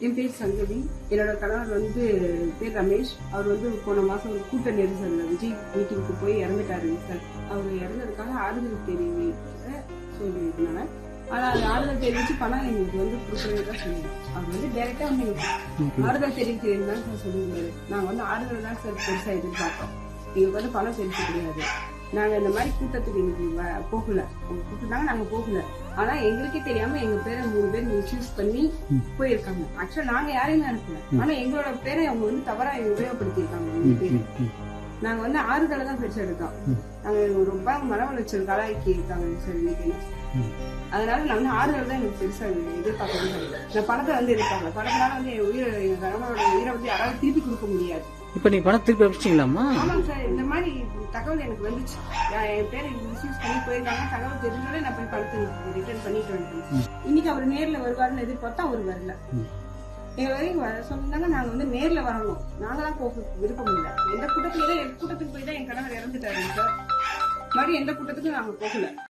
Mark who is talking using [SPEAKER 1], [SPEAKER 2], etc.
[SPEAKER 1] என் பேர் சங்கவி. என்னோட கணவர் பேர் ரமேஷ். அவர் போன மாசம் ஒரு கூட்ட நெரிசல்ல விஜய் மீட்டிங்க்கு போய் இறந்துட்டாரு சார். அவர் இறந்ததுக்காக ஆறுதல் தெரிவிக்க சொல்லியிருந்தாங்க. ஆனா அது ஆறுதல் தெரிவிச்சு பணம் எங்களுக்கு கொடுக்கறதுதான் சொல்லுவோம். அவர் டைரக்டா எங்களுக்கு ஆறுதல் தெரிவிக்கிறேன்னு தான் சார் சொல்லியிருந்தாரு. நாங்க ஆறுதல் தான் சார் பெருசா எதிர்பார்த்தோம். எங்களுக்கு பணம் தெரிவிக்க கிடையாது. நாங்க இந்த மாதிரி கூட்டத்துக்கு இன்னைக்கு போகல, கூப்பிட்டாங்க, நாங்க போகல. ஆனா எங்களுக்கே தெரியாம எங்க பேரை 3 பேர் மிஸ்யூஸ் பண்ணி போயிருக்காங்க. ஆக்சுவலா நாங்க யாரையுமே அனுப்பல. ஆனா எங்களோட பேரை அவங்க தவறா உபயோகப்படுத்திருக்காங்க. நாங்க ஆறுதலை தான் பெருசா எடுத்தோம். நாங்க ரொம்ப மன உளைச்சல் காலாக்கி இருக்காங்க சார் இன்னைக்கு. அதனால நாங்க ஆறுதல் தான் எனக்கு பெருசா எதிர்பார்க்கணும். இந்த பணத்தை எதிர்பார்க்கல. பணத்தினால எங்க கணவனோட உயிரை யாராவது திருப்பி கொடுக்க முடியாது.
[SPEAKER 2] இப்ப நீ பணம் திருப்பி அனுப்பிச்சிங்களாமா?
[SPEAKER 1] ஆமாங்க சார். இந்த மாதிரி தகவல் எனக்கு வந்துச்சு. என் பேரை மிஸ்யூஸ் பண்ணி போயிருக்காங்க. தகவல் தெரிஞ்சாலே நான் போய் பணத்தை ரிட்டர்ன் பண்ணிட்டு வந்துட்டேன். இன்னைக்கு அவர் நேர்ல வருவாருன்னு எதிர்பார்த்தா அவர் வரல. எங்க வரைக்கும் சொன்னாங்க. நாங்க நேர்ல வரணும். நாங்களாம் போக விருப்பம் இல்லை. எந்த கூட்டத்துக்கு போய் தான் என் கணவர் இறந்துட்டாரு சார். மறுபடியும் எந்த கூட்டத்துக்கும் நாங்க போகல.